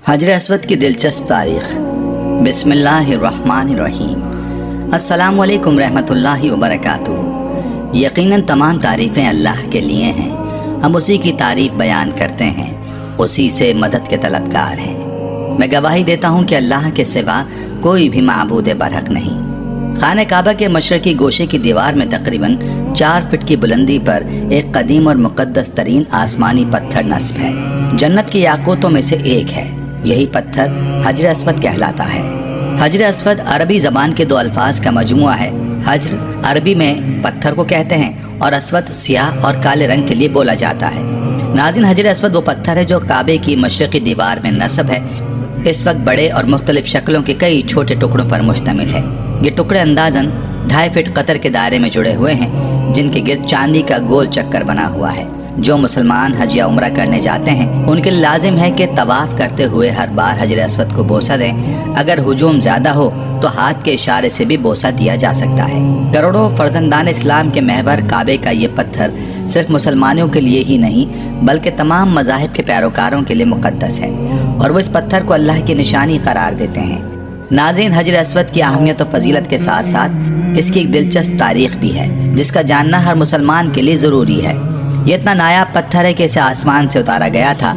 حجر اسود کی دلچسپ تاریخ۔ بسم اللہ الرحمن الرحیم۔ السلام علیکم رحمۃ اللہ وبرکاتہ۔ یقیناً تمام تعریفیں اللہ کے لیے ہیں، ہم اسی کی تعریف بیان کرتے ہیں، اسی سے مدد کے طلبگار ہیں۔ میں گواہی دیتا ہوں کہ اللہ کے سوا کوئی بھی معبود برحق نہیں۔ خانہ کعبہ کے مشرقی گوشے کی دیوار میں تقریباً 4 فٹ کی بلندی پر ایک قدیم اور مقدس ترین آسمانی پتھر نصب ہے، جنت کے یاقوتوں میں سے ایک ہے۔ یہی پتھر حجر اسود کہلاتا ہے۔ حجر اسود عربی زبان کے 2 الفاظ کا مجموعہ ہے۔ حجر عربی میں پتھر کو کہتے ہیں اور اسود سیاہ اور کالے رنگ کے لیے بولا جاتا ہے۔ ناظرین، حجر اسود وہ پتھر ہے جو کعبے کی مشرقی دیوار میں نصب ہے۔ اس وقت بڑے اور مختلف شکلوں کے کئی چھوٹے ٹکڑوں پر مشتمل ہے۔ یہ ٹکڑے اندازاً 2.5 فٹ قطر کے دائرے میں جڑے ہوئے ہیں، جن کے گرد چاندی کا گول چکر بنا ہوا ہے۔ جو مسلمان حج یا عمرہ کرنے جاتے ہیں ان کے لازم ہے کہ طواف کرتے ہوئے ہر بار حجر اسود کو بوسہ دیں۔ اگر ہجوم زیادہ ہو تو ہاتھ کے اشارے سے بھی بوسہ دیا جا سکتا ہے۔ کروڑوں فرزندان اسلام کے محور کعبے کا یہ پتھر صرف مسلمانوں کے لیے ہی نہیں بلکہ تمام مذاہب کے پیروکاروں کے لیے مقدس ہے، اور وہ اس پتھر کو اللہ کی نشانی قرار دیتے ہیں۔ ناظرین، حجر اسود کی اہمیت و فضیلت کے ساتھ ساتھ اس کی ایک دلچسپ تاریخ بھی ہے جس کا جاننا ہر مسلمان کے لیے ضروری ہے۔ یہ اتنا نایاب پتھر ہے کہ اسے آسمان سے اتارا گیا تھا۔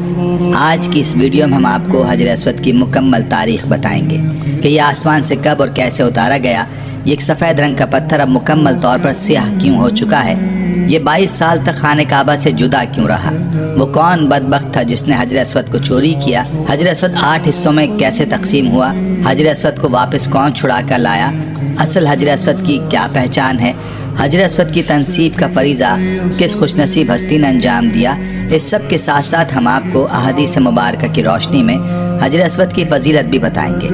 آج کی اس ویڈیو میں ہم آپ کو حجر اسود کی مکمل تاریخ بتائیں گے کہ یہ آسمان سے کب اور کیسے اتارا گیا۔ یہ ایک سفید رنگ کا پتھر اب مکمل طور پر سیاہ کیوں ہو چکا ہے؟ یہ 22 سال تک خانہ کعبہ سے جدا کیوں رہا؟ وہ کون بدبخت تھا جس نے حجر اسود کو چوری کیا؟ حجر اسود 8 حصوں میں کیسے تقسیم ہوا؟ حجر اسود کو واپس کون چھڑا کر لایا؟ اصل حجر اسود کی کیا پہچان ہے؟ حجر اسود کی تنصیب کا فریضہ کس خوش نصیب ہستی نے انجام دیا؟ اس سب کے ساتھ ساتھ ہم آپ کو احادیث مبارکہ کی روشنی میں حجر اسود کی فضیلت بھی بتائیں گے۔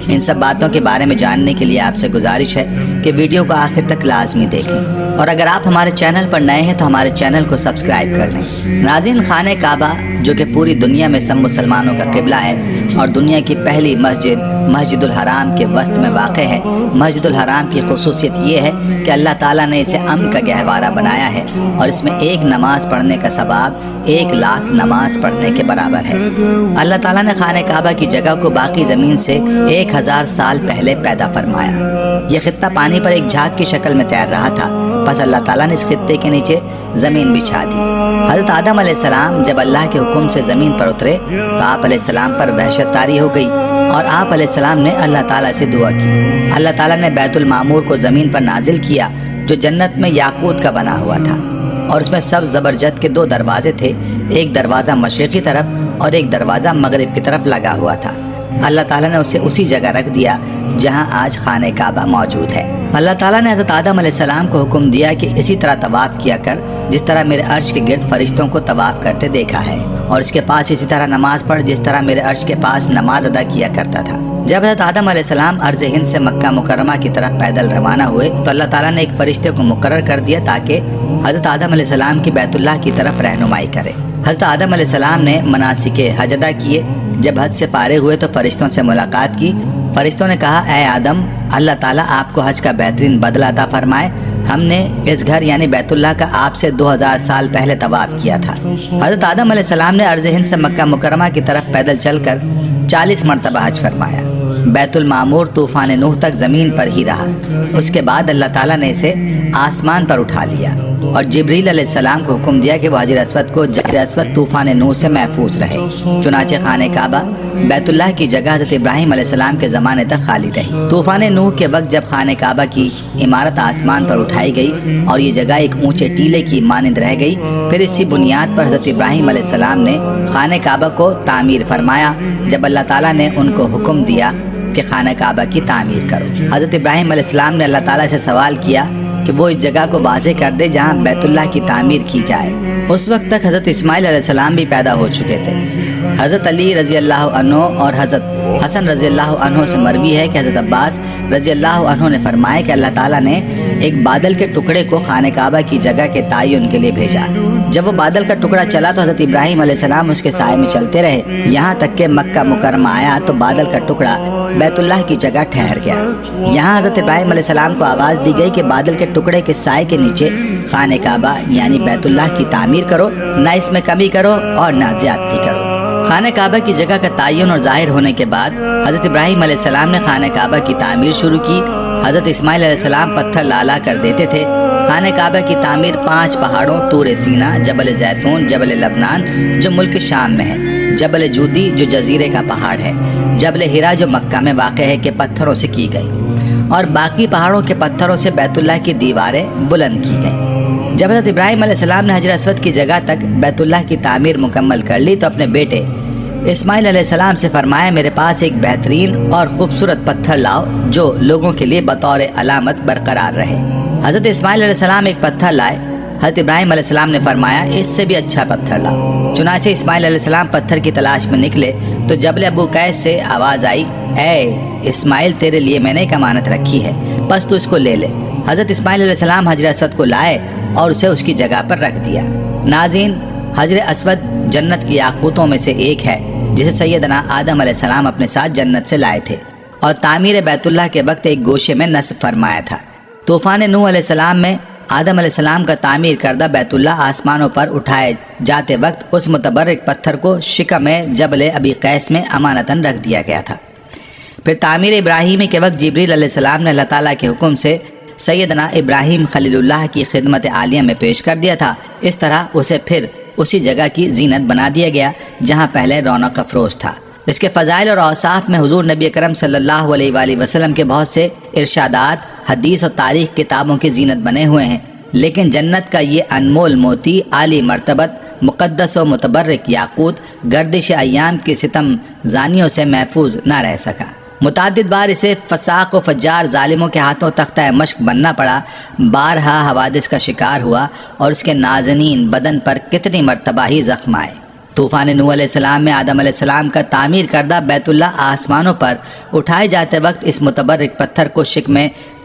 ان سب باتوں کے بارے میں جاننے کے لیے آپ سے گزارش ہے کہ ویڈیو کو آخر تک لازمی دیکھیں، اور اگر آپ ہمارے چینل پر نئے ہیں تو ہمارے چینل کو سبسکرائب کر لیں۔ ناظرین، خانہ کعبہ جو کہ پوری دنیا میں سب مسلمانوں کا قبلہ ہے اور دنیا کی پہلی مسجد الحرام کے وسط میں واقع ہے۔ مسجد الحرام کی خصوصیت یہ ہے کہ اللہ تعالیٰ نے اسے امن کا گہوارہ بنایا ہے، اور اس میں ایک نماز پڑھنے کا ثواب 1 لاکھ نماز پڑھنے کے برابر ہے۔ اللہ تعالیٰ نے خانہ کعبہ کی جگہ کو باقی زمین سے 1000 سال پہلے پیدا فرمایا۔ یہ خطہ پانی پر ایک جھاگ کی شکل میں تیر رہا تھا، پس اللہ تعالیٰ نے اس خطے کے نیچے زمین بچھا دی۔ حضرت آدم علیہ السلام جب اللہ کے حکم سے زمین پر اترے تو آپ علیہ السلام پر وحشت طاری ہو گئی، اور آپ علیہ السلام نے اللہ تعالیٰ سے دعا کی۔ اللہ تعالیٰ نے بیت المعمور کو زمین پر نازل کیا جو جنت میں یاقوت کا بنا ہوا تھا، اور اس میں سبز زبرجد کے 2 دروازے تھے، ایک دروازہ مشرقی طرف اور ایک دروازہ مغرب کی طرف لگا ہوا تھا۔ اللہ تعالیٰ نے اسے اسی جگہ رکھ دیا جہاں آج خانہ کعبہ موجود ہے۔ اللہ تعالیٰ نے حضرت آدم علیہ السلام کو حکم دیا کہ اسی طرح طواف کیا کر جس طرح میرے عرش کے گرد فرشتوں کو طواف کرتے دیکھا ہے، اور اس کے پاس اسی طرح نماز پڑھ جس طرح میرے عرش کے پاس نماز ادا کیا کرتا تھا۔ جب حضرت آدم علیہ السلام ارض ہند سے مکہ مکرمہ کی طرف پیدل روانہ ہوئے تو اللہ تعالیٰ نے ایک فرشتے کو مقرر کر دیا تاکہ حضرت آدم علیہ السلام کی بیت اللہ کی طرف رہنمائی کرے۔ حضرت آدم علیہ السلام نے مناسک حج ادا کیے۔ جب حج سے فارغ ہوئے تو فرشتوں سے ملاقات کی۔ فرشتوں نے کہا، اے آدم، اللہ تعالیٰ آپ کو حج کا بہترین بدلہ عطا فرمائے۔ ہم نے اس گھر یعنی بیت اللہ کا آپ سے 2000 سال پہلے طواف کیا تھا۔ حضرت آدم علیہ السلام نے ارض ہند سے مکہ مکرمہ کی طرف پیدل چل کر 40 مرتبہ حج فرمایا۔ بیت المعمور طوفان نوح تک زمین پر ہی رہا۔ اس کے بعد اللہ تعالیٰ نے اسے آسمان پر اٹھا لیا اور جبریل علیہ السلام کو حکم دیا کہ وہ حجر اسود طوفان نوح سے محفوظ رہے۔ چنانچہ خانہ کعبہ بیت اللہ کی جگہ حضرت ابراہیم علیہ السلام کے زمانے تک خالی رہی۔ طوفان نوح کے وقت جب خانہ کعبہ کی عمارت آسمان پر اٹھائی گئی اور یہ جگہ ایک اونچے ٹیلے کی مانند رہ گئی، پھر اسی بنیاد پر حضرت ابراہیم علیہ السلام نے خانہ کعبہ کو تعمیر فرمایا جب اللہ تعالیٰ نے ان کو حکم دیا کہ خانہ کعبہ کی تعمیر کرو۔ حضرت ابراہیم علیہ السلام نے اللہ تعالیٰ سے سوال کیا کہ وہ اس جگہ کو واضح کر دے جہاں بیت اللہ کی تعمیر کی جائے۔ اس وقت تک حضرت اسماعیل علیہ السلام بھی پیدا ہو چکے تھے۔ حضرت علی رضی اللہ عنہ اور حضرت حسن رضی اللہ عنہ سے مروی ہے کہ حضرت عباس رضی اللہ عنہ نے فرمایا کہ اللہ تعالیٰ نے ایک بادل کے ٹکڑے کو خانہ کعبہ کی جگہ کے تعین کے لیے بھیجا۔ جب وہ بادل کا ٹکڑا چلا تو حضرت ابراہیم علیہ السلام اس کے سائے میں چلتے رہے، یہاں تک کہ مکہ مکرمہ آیا تو بادل کا ٹکڑا بیت اللہ کی جگہ ٹھہر گیا۔ یہاں حضرت ابراہیم علیہ السلام کو آواز دی گئی کہ بادل کے ٹکڑے کے سائے کے نیچے خانہ کعبہ یعنی بیت اللہ کی تعمیر کرو، نہ اس میں کمی کرو اور نہ زیادتی کرو۔ خانہ کعبہ کی جگہ کا تعین اور ظاہر ہونے کے بعد حضرت ابراہیم علیہ السلام نے خانہ کعبہ کی تعمیر شروع کی۔ حضرت اسماعیل علیہ السلام پتھر لا کر دیتے تھے۔ خانہ کعبہ کی تعمیر 5 پہاڑوں طور سینا، جبل زیتون، جبل لبنان جو ملک شام میں ہے، جبل جودی جو جزیرے کا پہاڑ ہے، جبل ہرا جو مکہ میں واقع ہے کے پتھروں سے کی گئی، اور باقی پہاڑوں کے پتھروں سے بیت اللہ کی دیواریں بلند کی گئیں۔ جب حضرت ابراہیم علیہ السلام نے حجر اسود کی جگہ تک بیت اللہ کی تعمیر مکمل کر لی تو اپنے بیٹے اسماعیل علیہ السلام سے فرمایا، میرے پاس ایک بہترین اور خوبصورت پتھر لاؤ جو لوگوں کے لیے بطور علامت برقرار رہے۔ حضرت اسماعیل علیہ السلام ایک پتھر لائے۔ حضرت ابراہیم علیہ السلام نے فرمایا، اس سے بھی اچھا پتھر لاؤ۔ چنانچہ اسماعیل علیہ السلام پتھر کی تلاش میں نکلے تو جبل ابو قیس سے آواز آئی، اے اسماعیل، تیرے لیے میں نے ایک امانت رکھی ہے، بس تو اس کو لے لے۔ حضرت اسماعیل علیہ السلام حجر اسود کو لائے اور اسے اس کی جگہ پر رکھ دیا۔ ناظرین، حجر اسود جنت کی یاقوتوں میں سے ایک ہے جسے سیدنا آدم علیہ السلام اپنے ساتھ جنت سے لائے تھے اور تعمیر بیت اللہ کے وقت ایک گوشے میں نصب فرمایا تھا۔ طوفان نوح علیہ السلام میں آدم علیہ السلام کا تعمیر کردہ بیت اللہ آسمانوں پر اٹھائے جاتے وقت اس متبرک پتھر کو شکم جبل ابی قیس میں امانتاً رکھ دیا گیا تھا۔ پھر تعمیر ابراہیمی کے وقت جبریل علیہ السلام نے اللہ تعالیٰ کے حکم سے سیدنا ابراہیم خلیل اللہ کی خدمت عالیہ میں پیش کر دیا تھا۔ اس طرح اسے پھر اسی جگہ کی زینت بنا دیا گیا جہاں پہلے رونق افروز تھا۔ اس کے فضائل اور اوصاف میں حضور نبی اکرم صلی اللہ علیہ وآلہ وسلم کے بہت سے ارشادات حدیث اور تاریخ کتابوں کی زینت بنے ہوئے ہیں، لیکن جنت کا یہ انمول موتی عالی مرتبت مقدس و متبرک یاقوت گردش ایام کے ستم زانیوں سے محفوظ نہ رہ سکا۔ متعدد بار اسے فساق و فجار ظالموں کے ہاتھوں تختہ مشق بننا پڑا، بارہا حوادث کا شکار ہوا اور اس کے نازنین بدن پر کتنی مرتبہ ہی زخم آئے۔ طوفان نوح علیہ السلام میں آدم علیہ السلام کا تعمیر کردہ بیت اللہ آسمانوں پر اٹھائے جاتے وقت اس متبرک پتھر کو شکم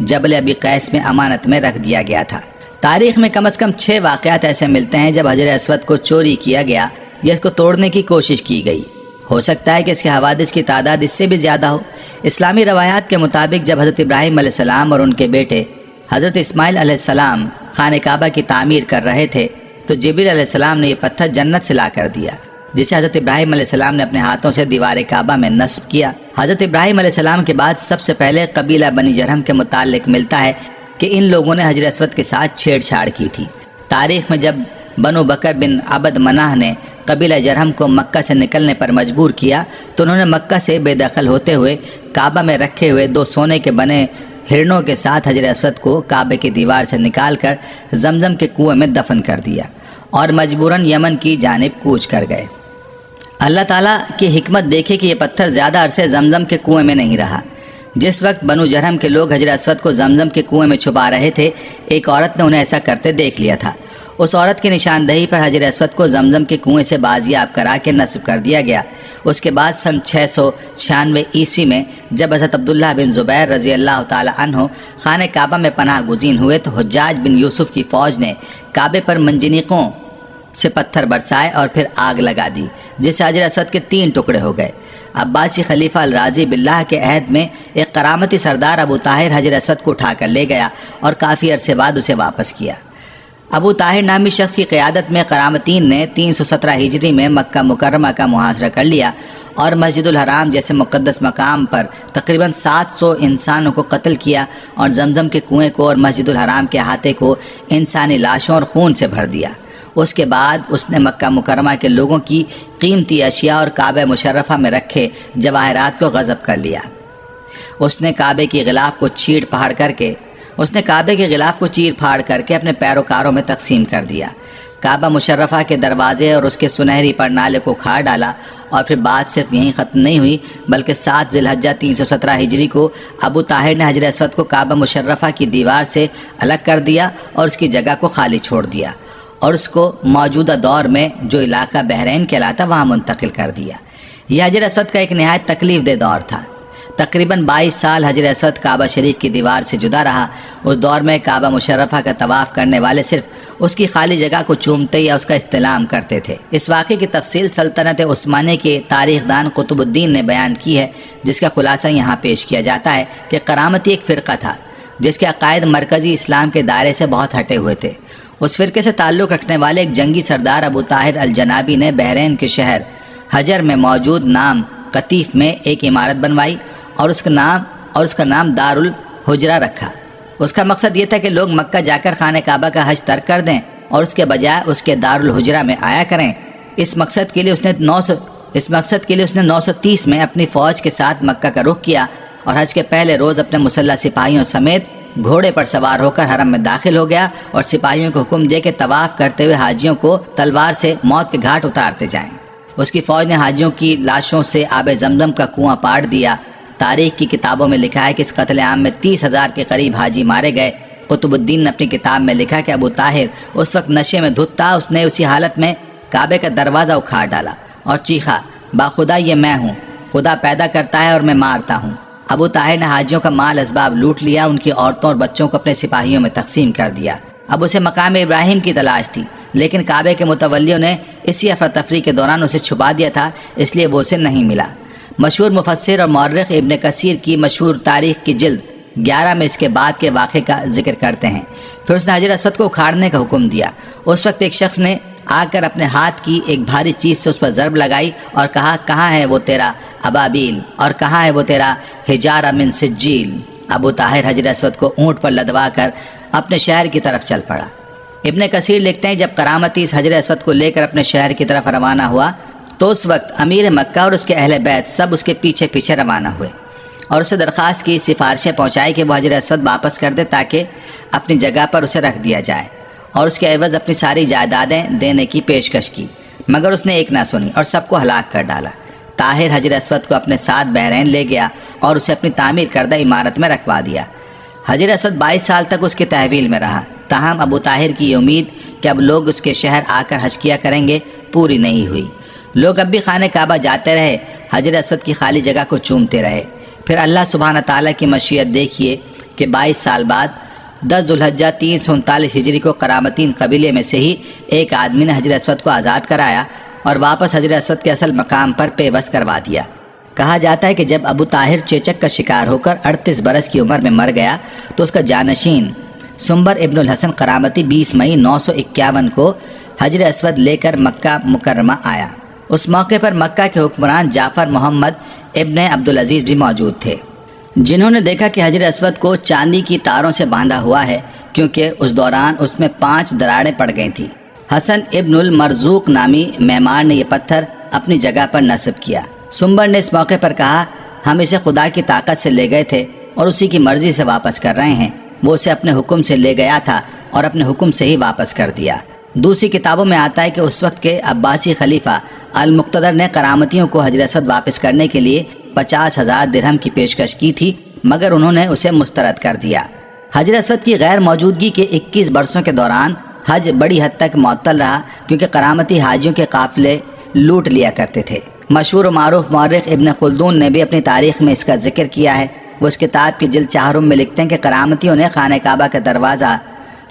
جبل ابی قیس میں امانت میں رکھ دیا گیا تھا۔ تاریخ میں کم از کم 6 واقعات ایسے ملتے ہیں جب حجر اسود کو چوری کیا گیا یا اس کو توڑنے کی کوشش کی گئی۔ ہو سکتا ہے کہ اس کے حوادث کی تعداد اس سے بھی زیادہ ہو۔ اسلامی روایات کے مطابق جب حضرت ابراہیم علیہ السلام اور ان کے بیٹے حضرت اسماعیل علیہ السلام خانہ کعبہ کی تعمیر کر رہے تھے تو جبریل علیہ السلام نے یہ پتھر جنت سے لا کر دیا، جسے حضرت ابراہیم علیہ السلام نے اپنے ہاتھوں سے دیوار کعبہ میں نصب کیا۔ حضرت ابراہیم علیہ السلام کے بعد سب سے پہلے قبیلہ بنی جرہم کے متعلق ملتا ہے کہ ان لوگوں نے حجر اسود کے ساتھ چھیڑ چھاڑ کی تھی۔ تاریخ میں جب بنو بکر بن عبد مناہ نے قبیلہ جرہم کو مکہ سے نکلنے پر مجبور کیا تو انہوں نے مکہ سے بے دخل ہوتے ہوئے کعبہ میں رکھے ہوئے 2 سونے کے بنے ہرنوں کے ساتھ حجر اسود کو کعبے کی دیوار سے نکال کر زمزم کے کنویں میں دفن کر دیا اور مجبوراً یمن کی جانب کوچ کر گئے۔ اللہ تعالیٰ کی حکمت دیکھے کہ یہ پتھر زیادہ عرصے زمزم کے کنویں میں نہیں رہا۔ جس وقت بنو جرہم کے لوگ حجر اسود کو زمزم کے کنویں میں چھپا رہے تھے، ایک عورت نے انہیں ایسا کرتے دیکھ لیا تھا۔ اس عورت کی نشاندہی پر حجر اسود کو زمزم کے کنویں سے بازیاب کرا کے نصب کر دیا گیا۔ اس کے بعد سن 696 عیسوی میں جب حضرت عبداللہ بن زبیر رضی اللہ تعالی عنہ خانہ کعبہ میں پناہ گزین ہوئے تو حجاج بن یوسف کی فوج نے کعبے پر منجنیقوں سے پتھر برسائے اور پھر آگ لگا دی، جس سے حجر اسود کے 3 ٹکڑے ہو گئے۔ عباسی خلیفہ الراضی باللہ کے عہد میں ایک کرامتی سردار ابو طاہر حجر اسود کو اٹھا کر لے گیا اور کافی عرصے بعد اسے واپس کیا۔ ابو طاہر نامی شخص کی قیادت میں کرامتین نے 317 ہجری میں مکہ مکرمہ کا محاصرہ کر لیا اور مسجد الحرام جیسے مقدس مقام پر تقریباً 700 انسانوں کو قتل کیا اور زمزم کے کنویں کو اور مسجد الحرام کے احاطے کو انسانی لاشوں اور خون سے بھر دیا۔ اس کے بعد اس نے مکہ مکرمہ کے لوگوں کی قیمتی اشیاء اور کعبہ مشرفہ میں رکھے جواہرات کو غصب کر لیا۔ اس نے کعبے کی غلاف کو چیر پھاڑ کر کے اپنے پیروکاروں میں تقسیم کر دیا۔ کعبہ مشرفہ کے دروازے اور اس کے سنہری پرنالے کو کھاڑ ڈالا اور پھر بات صرف یہیں ختم نہیں ہوئی بلکہ 7 ذی الحجہ 317 ہجری کو ابو طاہر نے حجر اسود کو کعبہ مشرفہ کی دیوار سے الگ کر دیا اور اس کی جگہ کو خالی چھوڑ دیا اور اس کو موجودہ دور میں جو علاقہ بحرین کہلاتا وہاں منتقل کر دیا۔ یہ حجر اسود کا ایک نہایت تکلیف دہ دور تھا۔ تقریباً 22 سال حجر اسود کعبہ شریف کی دیوار سے جدا رہا۔ اس دور میں کعبہ مشرفہ کا طواف کرنے والے صرف اس کی خالی جگہ کو چومتے یا اس کا استلام کرتے تھے۔ اس واقعے کی تفصیل سلطنت عثمانیہ کے تاریخ دان قطب الدین نے بیان کی ہے، جس کا خلاصہ یہاں پیش کیا جاتا ہے کہ کرامتی ایک فرقہ تھا جس کے عقائد مرکزی اسلام کے دائرے سے بہت ہٹے ہوئے تھے۔ اس فرقے سے تعلق رکھنے والے ایک جنگی سردار ابو طاہر الجنابی نے بحرین کے شہر حجر میں موجود نام قطیف میں ایک عمارت بنوائی اور اس کا نام دار الحجرہ رکھا۔ اس کا مقصد یہ تھا کہ لوگ مکہ جا کر خانہ کعبہ کا حج ترک کر دیں اور اس کے بجائے اس کے دار الحجرہ میں آیا کریں۔ اس مقصد کے لیے اس نے 930 میں اپنی فوج کے ساتھ مکہ کا رخ کیا اور حج کے پہلے روز اپنے مسلح سپاہیوں سمیت گھوڑے پر سوار ہو کر حرم میں داخل ہو گیا اور سپاہیوں کو حکم دے کہ طواف کرتے ہوئے حاجیوں کو تلوار سے موت کے گھاٹ اتارتے جائیں۔ اس کی فوج نے حاجیوں کی لاشوں سے آب زمزم کا کنواں پاٹ دیا۔ تاریخ کی کتابوں میں لکھا ہے کہ اس قتل عام میں 30,000 کے قریب حاجی مارے گئے۔ قطب الدین نے اپنی کتاب میں لکھا کہ ابو طاہر اس وقت نشے میں دھت تھا۔ اس نے اسی حالت میں کعبے کا دروازہ اکھاڑ ڈالا اور چیخا، باخدا یہ میں ہوں، خدا پیدا کرتا ہے اور میں مارتا ہوں۔ ابو طاہر نے حاجیوں کا مال اسباب لوٹ لیا، ان کی عورتوں اور بچوں کو اپنے سپاہیوں میں تقسیم کر دیا۔ اب اسے مقام ابراہیم کی تلاش تھی، لیکن کعبے کے متولیوں نے اسی افراتفری کے دوران اسے چھپا دیا تھا، اس لیے وہ اسے نہیں ملا۔ مشہور مفسر اور مورخ ابن کثیر کی مشہور تاریخ کی جلد 11 میں اس کے بعد کے واقعے کا ذکر کرتے ہیں۔ پھر اس نے حجر اسود کو اکھاڑنے کا حکم دیا۔ اس وقت ایک شخص نے آ کر اپنے ہاتھ کی ایک بھاری چیز سے اس پر ضرب لگائی اور کہا، کہاں ہے وہ تیرا ابابیل اور کہاں ہے وہ تیرا حجارہ من سجیل؟ ابو طاہر حجر اسود کو اونٹ پر لدوا کر اپنے شہر کی طرف چل پڑا۔ ابن کثیر لکھتے ہیں، جب کرامتی اس حجر اسود کو لے کر اپنے شہر کی طرف روانہ ہوا تو اس وقت امیر مکہ اور اس کے اہل بیت سب اس کے پیچھے پیچھے روانہ ہوئے اور اسے درخواست کی، سفارشیں پہنچائی کہ وہ حجر اسود واپس کر دے تاکہ اپنی جگہ پر اسے رکھ دیا جائے، اور اس کے عوض اپنی ساری جائیدادیں دینے کی پیشکش کی، مگر اس نے ایک نہ سنی اور سب کو ہلاک کر ڈالا۔ طاہر حجر اسود کو اپنے ساتھ بحرین لے گیا اور اسے اپنی تعمیر کردہ عمارت میں رکھوا دیا۔ حجر اسود 22 سال تک اس کی تحویل میں رہا، تاہم ابو طاہر کی یہ امید کہ اب لوگ اس کے شہر آ کر حج کیا کریں گے پوری نہیں ہوئی۔ لوگ اب بھی خانہ کعبہ جاتے رہے، حجر اسود کی خالی جگہ کو چومتے رہے۔ پھر اللہ سبحانہ تعالیٰ کی مشیت دیکھیے کہ 22 سال بعد 10 ذوالحجہ 339 ہجری کو کرامتین قبیلے میں سے ہی ایک آدمی نے حجر اسود کو آزاد کرایا اور واپس حجر اسود کے اصل مقام پر پیوست کروا دیا۔ کہا جاتا ہے کہ جب ابو طاہر چیچک کا شکار ہو کر 38 برس کی عمر میں مر گیا تو اس کا جانشین سنبر ابن الحسن کرامتی 20 مئی 951 کو حجر اسود لے کر مکہ مکرمہ آیا۔ اس موقع پر مکہ کے حکمران جعفر محمد ابن عبدالعزیز بھی موجود تھے، جنہوں نے دیکھا کہ حجر اسود کو چاندی کی تاروں سے باندھا ہوا ہے، کیونکہ اس دوران اس میں 5 دراڑیں پڑ گئی تھیں۔ حسن ابن المرزوق نامی معمار نے یہ پتھر اپنی جگہ پر نصب کیا۔ سنبر نے اس موقع پر کہا، ہم اسے خدا کی طاقت سے لے گئے تھے اور اسی کی مرضی سے واپس کر رہے ہیں۔ وہ اسے اپنے حکم سے لے گیا تھا اور اپنے حکم سے ہی واپس کر دیا۔ دوسری کتابوں میں آتا ہے کہ اس وقت کے عباسی خلیفہ المقتدر نے کرامتیوں کو حجر اسود واپس کرنے کے لیے 50,000 درہم کی پیشکش کی تھی، مگر انہوں نے اسے مسترد کر دیا۔ حجر اسود کی غیر موجودگی کے 21 برسوں کے دوران حج بڑی حد تک معطل رہا، کیونکہ کرامتی حاجیوں کے قافلے لوٹ لیا کرتے تھے۔ مشہور و معروف مورخ ابن خلدون نے بھی اپنی تاریخ میں اس کا ذکر کیا ہے۔ وہ اس کتاب کی جلد 4 میں لکھتے ہیں کہ کرامتیوں نے خانہ کعبہ کا دروازہ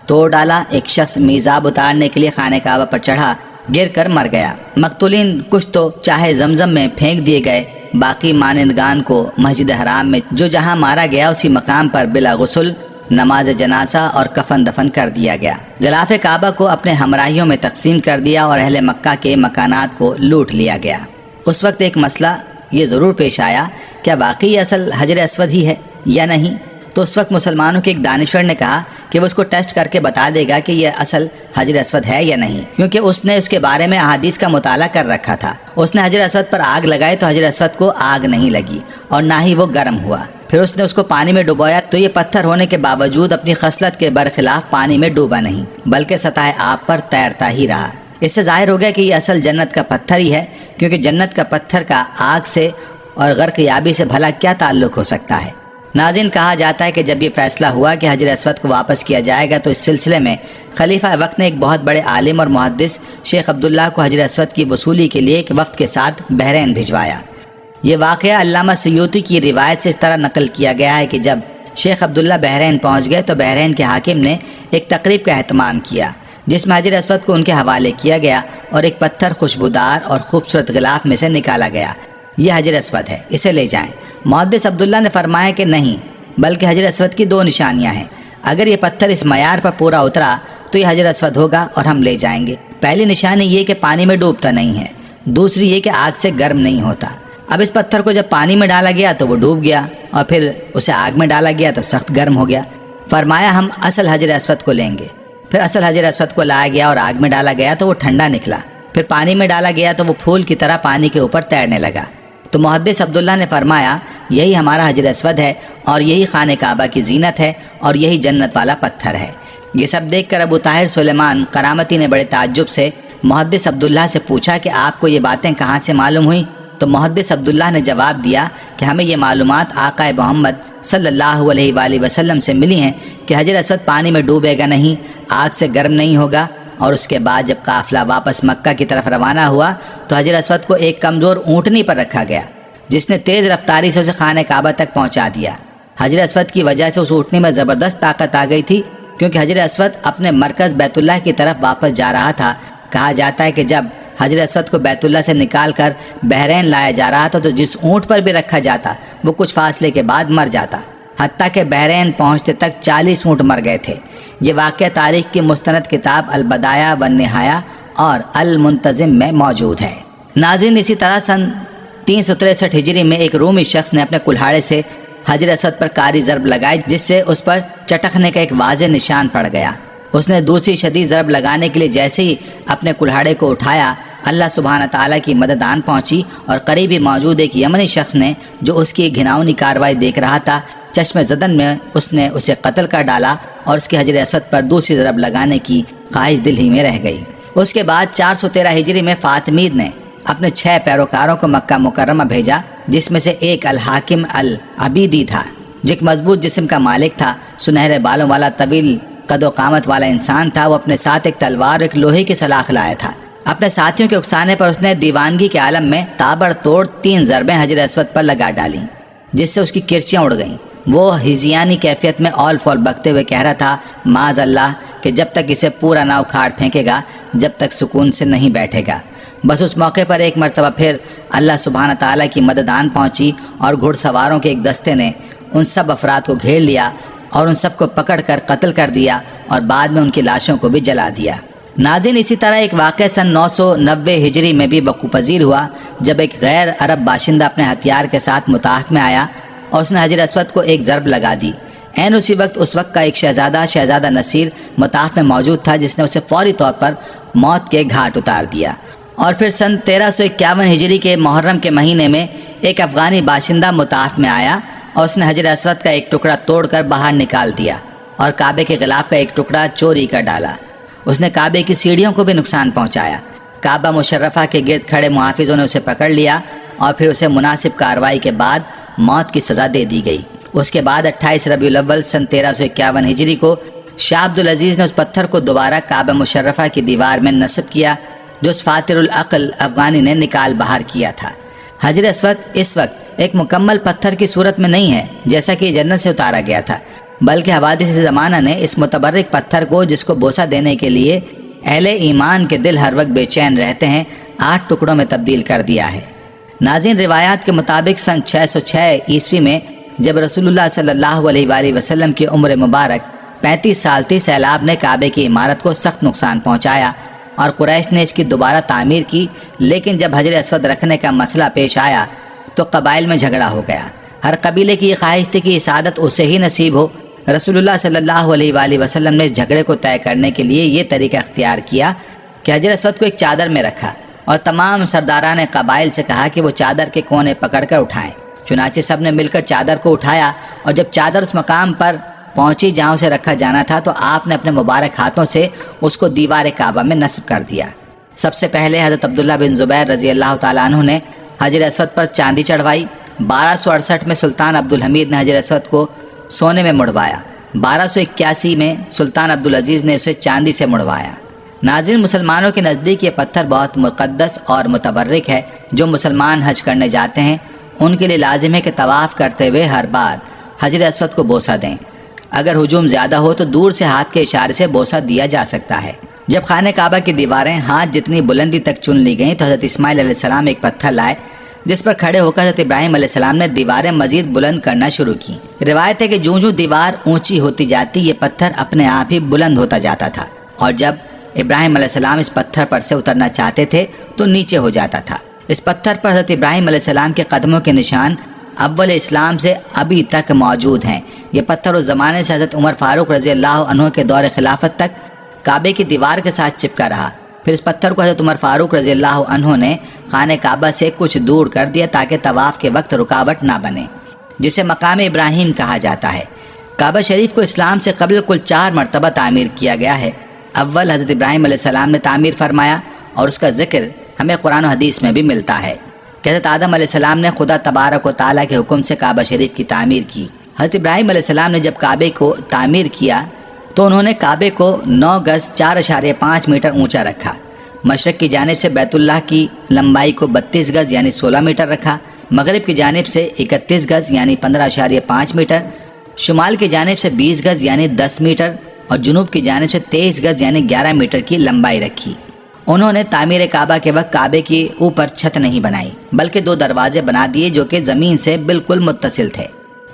توڑ ڈالا۔ ایک شخص میزاب اتارنے کے لیے خانہ کعبہ پر چڑھا، گر کر مر گیا۔ مقتولین کچھ تو چاہے زمزم میں پھینک دیے گئے، باقی مانندگان کو مسجد حرام میں جو جہاں مارا گیا اسی مقام پر بلا غسل نماز جنازہ اور کفن دفن کر دیا گیا۔ غلاف کعبہ کو اپنے ہمراہیوں میں تقسیم کر دیا اور اہل مکہ کے مکانات کو لوٹ لیا گیا۔ اس وقت ایک مسئلہ یہ ضرور پیش آیا، کیا واقعی اصل حجر اسود ہی ہے یا نہیں؟ تو اس وقت مسلمانوں کے ایک دانشور نے کہا کہ وہ اس کو ٹیسٹ کر کے بتا دے گا کہ یہ اصل حجر اسود ہے یا نہیں، کیونکہ اس نے اس کے بارے میں احادیث کا مطالعہ کر رکھا تھا۔ اس نے حجر اسود پر آگ لگائی تو حجر اسود کو آگ نہیں لگی اور نہ ہی وہ گرم ہوا۔ پھر اس نے اس کو پانی میں ڈبویا تو یہ پتھر ہونے کے باوجود اپنی خصلت کے برخلاف پانی میں ڈوبا نہیں، بلکہ سطح آب پر تیرتا ہی رہا۔ اس سے ظاہر ہو گیا کہ یہ اصل جنت کا پتھر ہی ہے، کیونکہ جنت کا پتھر کا آگ سے اور غرق یابی سے بھلا کیا تعلق ہو سکتا ہے۔ ناظرین، کہا جاتا ہے کہ جب یہ فیصلہ ہوا کہ حجر اسود کو واپس کیا جائے گا تو اس سلسلے میں خلیفہ وقت نے ایک بہت بڑے عالم اور محدث شیخ عبداللہ کو حجر اسود کی وصولی کے لیے ایک وفد کے ساتھ بحرین بھجوایا۔ یہ واقعہ علامہ سیوطی کی روایت سے اس طرح نقل کیا گیا ہے کہ جب شیخ عبداللہ بحرین پہنچ گئے تو بحرین کے حاکم نے ایک تقریب کا اہتمام کیا جس میں حجر اسود کو ان کے حوالے کیا گیا اور ایک پتھر خوشبودار اور خوبصورت غلاف میں سے نکالا گیا۔ یہ حجر اسود ہے، اسے لے جائیں۔ محدث عبداللہ نے فرمایا کہ نہیں، بلکہ حجر اسود کی 2 نشانیاں ہیں۔ اگر یہ پتھر اس معیار پر پورا اترا تو یہ حجر اسود ہوگا اور ہم لے جائیں گے۔ پہلی نشانی یہ کہ پانی میں ڈوبتا نہیں ہے، دوسری یہ کہ آگ سے گرم نہیں ہوتا۔ اب اس پتھر کو جب پانی میں ڈالا گیا تو وہ ڈوب گیا، اور پھر اسے آگ میں ڈالا گیا تو سخت گرم ہو گیا۔ فرمایا ہم اصل حجر اسود کو لیں گے۔ پھر اصل حجر اسود کو لایا گیا اور آگ میں ڈالا گیا تو وہ ٹھنڈا نکلا۔ پھر پانی میں ڈالا گیا تو وہ پھول کی طرح پانی کے اوپر تیرنے لگا۔ تو محدث عبداللہ نے فرمایا یہی ہمارا حجر اسود ہے، اور یہی خانہ کعبہ کی زینت ہے، اور یہی جنت والا پتھر ہے۔ یہ سب دیکھ کر ابو طاہر سلیمان کرامتی نے بڑے تعجب سے محدث عبداللہ سے پوچھا کہ آپ کو یہ باتیں کہاں سے معلوم ہوئیں؟ تو محدث عبداللہ نے جواب دیا کہ ہمیں یہ معلومات آقا محمد صلی اللہ علیہ وآلہ وسلم سے ملی ہیں کہ حجر اسود پانی میں ڈوبے گا نہیں، آگ سے گرم نہیں ہوگا۔ اور اس کے بعد جب قافلہ واپس مکہ کی طرف روانہ ہوا تو حجر اسود کو ایک کمزور اونٹنی پر رکھا گیا، جس نے تیز رفتاری سے اسے خانہ کعبہ تک پہنچا دیا۔ حجر اسود کی وجہ سے اس اونٹنی میں زبردست طاقت آ گئی تھی، کیونکہ حجر اسود اپنے مرکز بیت اللہ کی طرف واپس جا رہا تھا۔ کہا جاتا ہے کہ جب حجر اسود کو بیت اللہ سے نکال کر بحرین لایا جا رہا تھا تو جس اونٹ پر بھی رکھا جاتا وہ کچھ فاصلے کے بعد مر جاتا، حتیٰ کہ بحرین پہنچتے تک 40 اونٹ مر گئے تھے۔ یہ واقعہ تاریخ کی مستند کتاب البدایہ والنہایہ اور المنتظم میں موجود ہے۔ ناظرین، اسی طرح سن 363 ہجری میں ایک رومی شخص نے اپنے کلہاڑے سے حجر اسود پر کاری ضرب لگائی، جس سے اس پر چٹکنے کا ایک واضح نشان پڑ گیا۔ اس نے دوسری شدید ضرب لگانے کے لیے جیسے ہی اپنے کلہاڑے کو اٹھایا، اللہ سبحانہ تعالیٰ کی مدد آن پہنچی، اور قریب ہی موجود ایک یمنی شخص نے جو اس کی گھناؤنی کارروائی دیکھ رہا تھا، چشم زدن میں اس نے اسے قتل کر ڈالا، اور اس کے حجر اسود پر دوسری ضرب لگانے کی خواہش دل ہی میں رہ گئی۔ اس کے بعد 413 ہجری میں فاطمید نے اپنے 6 پیروکاروں کو مکہ مکرمہ بھیجا، جس میں سے ایک الحاکم العبیدی تھا، جو ایک مضبوط جسم کا مالک تھا، سنہرے بالوں والا، طویل قد و قامت والا انسان تھا۔ وہ اپنے ساتھ ایک تلوار اور ایک لوہے کی سلاخ لایا تھا۔ اپنے ساتھیوں کے اکسانے پر اس نے دیوانگی کے عالم میں تابڑ توڑ 3 ضربیں حجر اسود پر لگا ڈالیں، جس سے اس کی کرچیاں اڑ گئیں۔ وہ ہزیانی کیفیت میں اول فول بکتے ہوئے کہہ رہا تھا، معاذ اللہ، کہ جب تک اسے پورا نہ اکھاڑ پھینکے گا جب تک سکون سے نہیں بیٹھے گا۔ بس اس موقع پر ایک مرتبہ پھر اللہ سبحانہ تعالیٰ کی مدد آن پہنچی، اور گھڑ سواروں کے ایک دستے نے ان سب افراد کو گھیر لیا اور ان سب کو پکڑ کر قتل کر دیا، اور بعد میں ان کی لاشوں کو بھی جلا دیا۔ ناظرین، اسی طرح ایک واقعہ سن 990 ہجری میں بھی وقوع پذیر ہوا، جب ایک غیر عرب باشندہ اپنے ہتھیار کے ساتھ مطاف میں آیا اور اس نے حجر اسود کو ایک ضرب لگا دی۔ عین اسی وقت اس وقت کا ایک شہزادہ نصیر مطاف میں موجود تھا، جس نے اسے فوری طور پر موت کے گھاٹ اتار دیا۔ اور پھر سن 1351 ہجری کے محرم کے مہینے میں ایک افغانی باشندہ مطاف میں آیا اور اس نے حجر اسود کا ایک ٹکڑا توڑ کر باہر نکال دیا اور کعبے کے غلاف کا ایک ٹکڑا چوری کر ڈالا۔ اس نے کعبے کی سیڑھیوں کو بھی نقصان پہنچایا۔ کعبہ مشرفہ کے گرد کھڑے محافظوں نے اسے پکڑ لیا اور پھر اسے مناسب کارروائی کے بعد موت کی سزا دے دی گئی۔ اس کے بعد 28 ربیع الاول سن 1351 ہجری کو شاہ عبدالعزیز نے اس پتھر کو دوبارہ کعبہ مشرفہ کی دیوار میں نصب کیا، جو اس فاتر العقل افغانی نے نکال باہر کیا تھا۔ حجر اسود اس وقت ایک مکمل پتھر کی صورت میں نہیں ہے جیسا کہ یہ جنت سے اتارا گیا تھا، بلکہ حوادث زمانہ نے اس متبرک پتھر کو، جس کو بوسہ دینے کے لیے اہل ایمان کے دل ہر وقت بے چین رہتے ہیں، 8 ٹکڑوں میں تبدیل کر دیا ہے۔ ناظرین، روایات کے مطابق سن 606 عیسوی میں جب رسول اللہ صلی اللہ علیہ وآلہ وسلم کی عمر مبارک 35 سال تھی، سیلاب نے کعبے کی عمارت کو سخت نقصان پہنچایا اور قریش نے اس کی دوبارہ تعمیر کی، لیکن جب حجر اسود رکھنے کا مسئلہ پیش آیا تو قبائل میں جھگڑا ہو گیا۔ ہر قبیلے کی یہ خواہش تھی کہ سعادت اسے ہی نصیب ہو۔ رسول اللہ صلی اللہ علیہ وآلہ وسلم نے اس جھگڑے کو طے کرنے کے لیے یہ طریقہ اختیار کیا کہ حجر اسود کو ایک چادر میں رکھا اور تمام سرداران قبائل سے کہا کہ وہ چادر کے کونے پکڑ کر اٹھائیں۔ چنانچہ سب نے مل کر چادر کو اٹھایا، اور جب چادر اس مقام پر پہنچی جہاں اسے رکھا جانا تھا تو آپ نے اپنے مبارک ہاتھوں سے اس کو دیوار کعبہ میں نصب کر دیا۔ سب سے پہلے حضرت عبداللہ بن زبیر رضی اللہ تعالیٰ عنہ نے حجر اسود پر چاندی چڑھوائی۔ 1268 میں سلطان عبدالحمید نے حجر اسود کو سونے میں مڑوایا۔ 1281 میں سلطان عبدالعزیز نے اسے چاندی سے مڑوایا۔ ناظرین، مسلمانوں کے نزدیک یہ پتھر بہت مقدس اور متبرک ہے۔ جو مسلمان حج کرنے جاتے ہیں ان کے لیے لازم ہے کہ طواف کرتے ہوئے ہر بار حجر اسود کو بوسہ دیں۔ اگر ہجوم زیادہ ہو تو دور سے ہاتھ کے اشارے سے بوسہ دیا جا سکتا ہے۔ جب خانہ کعبہ کی دیواریں ہاتھ جتنی بلندی تک چن لی گئیں تو حضرت اسماعیل علیہ السلام ایک پتھر لائے، جس پر کھڑے ہو کر حضرت ابراہیم علیہ السلام نے دیواریں مزید بلند کرنا شروع کی۔ روایت ہے کہ جوں جوں دیوار اونچی ہوتی جاتی یہ پتھر اپنے آپ ہی بلند ہوتا جاتا تھا، اور جب ابراہیم علیہ السلام اس پتھر پر سے اترنا چاہتے تھے تو نیچے ہو جاتا تھا۔ اس پتھر پر حضرت ابراہیم علیہ السلام کے قدموں کے نشان اول اسلام سے ابھی تک موجود ہیں۔ یہ پتھر اس زمانے سے حضرت عمر فاروق رضی اللہ عنہ کے دور خلافت تک کعبے کی دیوار کے ساتھ چپکا رہا۔ پھر اس پتھر کو حضرت عمر فاروق رضی اللہ عنہ نے خانہ کعبہ سے کچھ دور کر دیا تاکہ طواف کے وقت رکاوٹ نہ بنے، جسے مقام ابراہیم کہا جاتا ہے۔ کعبہ شریف کو اسلام سے قبل کل 4 مرتبہ تعمیر کیا گیا ہے۔ اول حضرت ابراہیم علیہ السلام نے تعمیر فرمایا اور اس کا ذکر ہمیں قرآن و حدیث میں بھی ملتا ہے کہ حضرت آدم علیہ السلام نے خدا تبارک و تعالیٰ کے حکم سے کعبہ شریف کی تعمیر کی۔ حضرت ابراہیم علیہ السلام نے جب کعبے کو تعمیر کیا تو انہوں نے کعبے کو 9 گز 4.5 میٹر اونچا رکھا۔ مشرق کی جانب سے بیت اللہ کی لمبائی کو 32 گز یعنی 16 میٹر رکھا، مغرب کی جانب سے 31 گز یعنی 15.5 میٹر، شمال کی جانب سے 20 گز یعنی 10 میٹر اور جنوب کی جانب سے 23 گز یعنی 11 میٹر کی لمبائی رکھی۔ انہوں نے تعمیر کعبہ کے وقت کعبے کی اوپر چھت نہیں بنائی بلکہ 2 دروازے بنا دیے جو کہ زمین سے بالکل متصل تھے۔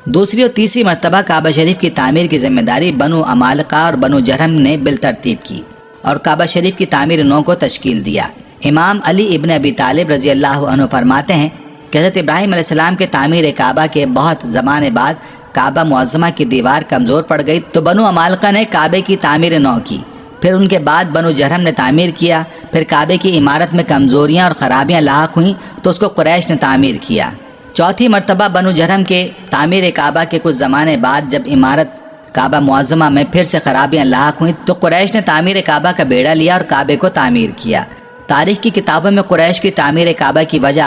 دوسری اور تیسری مرتبہ کعبہ شریف کی تعمیر کی ذمہ داری بنو عمالقہ اور بنو جرہم نے بالترتیب کی اور کعبہ شریف کی تعمیر 9 کو تشکیل دیا۔ امام علی ابن ابی طالب رضی اللہ عنہ فرماتے ہیں کہ حضرت ابراہیم علیہ السلام کے تعمیر کعبہ کے بہت زمانے بعد کعبہ معظمہ کی دیوار کمزور پڑ گئی تو بنو عمالقہ نے کعبے کی تعمیر 9 کی، پھر ان کے بعد بنو جرہم نے تعمیر کیا، پھر کعبے کی عمارت میں کمزوریاں اور خرابیاں لاحق ہوئیں تو اس کو قریش نے تعمیر کیا۔ چوتھی مرتبہ بنو جرہم کے تعمیر کعبہ کے کچھ زمانے بعد جب عمارت کعبہ معظمہ میں پھر سے خرابیاں لاحق ہوئیں تو قریش نے تعمیر کعبہ کا بیڑا لیا اور کعبے کو تعمیر کیا۔ تاریخ کی کتابوں میں قریش کی تعمیر کعبہ کی وجہ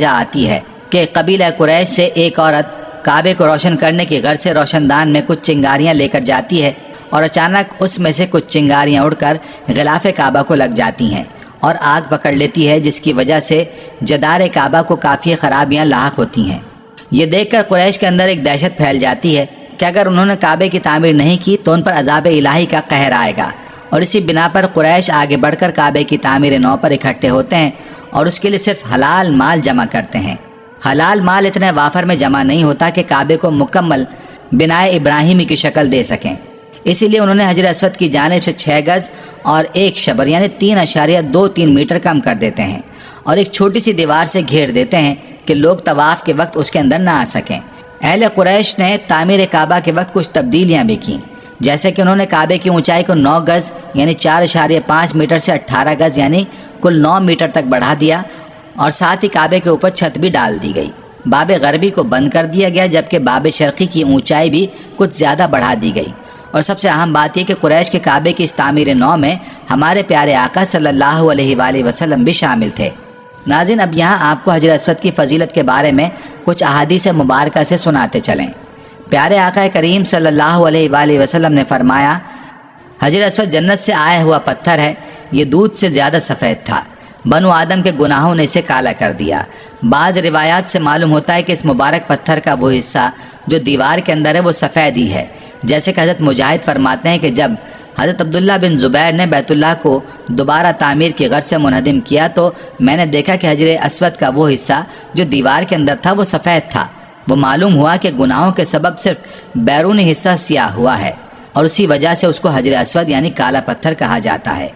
آتی ہے کہ قبیلہ قریش سے ایک عورت کعبے کو روشن کرنے کی غرض سے روشن دان میں کچھ چنگاریاں لے کر جاتی ہے اور اچانک اس میں سے کچھ چنگاریاں اڑ کر غلاف کعبہ کو لگ جاتی ہیں اور آگ پکڑ لیتی ہے، جس کی وجہ سے جدار کعبہ کو کافی خرابیاں لاحق ہوتی ہیں۔ یہ دیکھ کر قریش کے اندر ایک دہشت پھیل جاتی ہے کہ اگر انہوں نے کعبے کی تعمیر نہیں کی تو ان پر عذاب الہی کا قہر آئے گا، اور اسی بنا پر قریش آگے بڑھ کر کعبے کی تعمیر 9 پر اکٹھے ہوتے ہیں اور اس کے لیے صرف حلال مال جمع کرتے ہیں۔ حلال مال اتنے وافر میں جمع نہیں ہوتا کہ کعبے کو مکمل بنائے ابراہیمی کی شکل دے سکیں، اسی لیے انہوں نے حجر اسود کی جانب سے 6 گز اور 1 شبر یعنی 3.23 میٹر کم کر دیتے ہیں اور ایک چھوٹی سی دیوار سے گھیر دیتے ہیں کہ لوگ طواف کے وقت اس کے اندر نہ آ سکیں۔ اہل قریش نے تعمیر کعبہ کے وقت کچھ تبدیلیاں بھی کیں، جیسے کہ انہوں نے کعبے کی اونچائی کو 9 گز یعنی 4.5 میٹر سے 18 گز یعنی کل 9 میٹر تک بڑھا دیا اور ساتھ ہی کعبے کے اوپر چھت بھی ڈال دی گئی۔ باب غربی کو بند کر دیا گیا جبکہ باب شرقی کی اونچائی بھی کچھ زیادہ بڑھا دی گئی، اور سب سے اہم بات یہ کہ قریش کے کعبے کی اس تعمیر 9 میں ہمارے پیارے آقا صلی اللہ علیہ وآلہ وسلم بھی شامل تھے۔ ناظرین، اب یہاں آپ کو حجر اسود کی فضیلت کے بارے میں کچھ احادیث مبارکہ سے سناتے چلیں۔ پیارے آقا کریم صلی اللہ علیہ وآلہ وسلم نے فرمایا، حجر اسود جنت سے آیا ہوا پتھر ہے، یہ دودھ سے زیادہ سفید تھا، بنو آدم کے گناہوں نے اسے کالا کر دیا۔ بعض روایات سے معلوم ہوتا ہے کہ اس مبارک پتھر کا وہ حصہ جو دیوار کے اندر ہے وہ سفید ہی ہے، جیسے کہ حضرت مجاہد فرماتے ہیں کہ جب حضرت عبداللہ بن زبیر نے بیت اللہ کو دوبارہ تعمیر کی غرض سے منہدم کیا تو میں نے دیکھا کہ حجر اسود کا وہ حصہ جو دیوار کے اندر تھا وہ سفید تھا۔ وہ معلوم ہوا کہ گناہوں کے سبب صرف بیرونی حصہ سیاہ ہوا ہے اور اسی وجہ سے اس کو حجر اسود یعنی کالا پتھر کہا جاتا ہے۔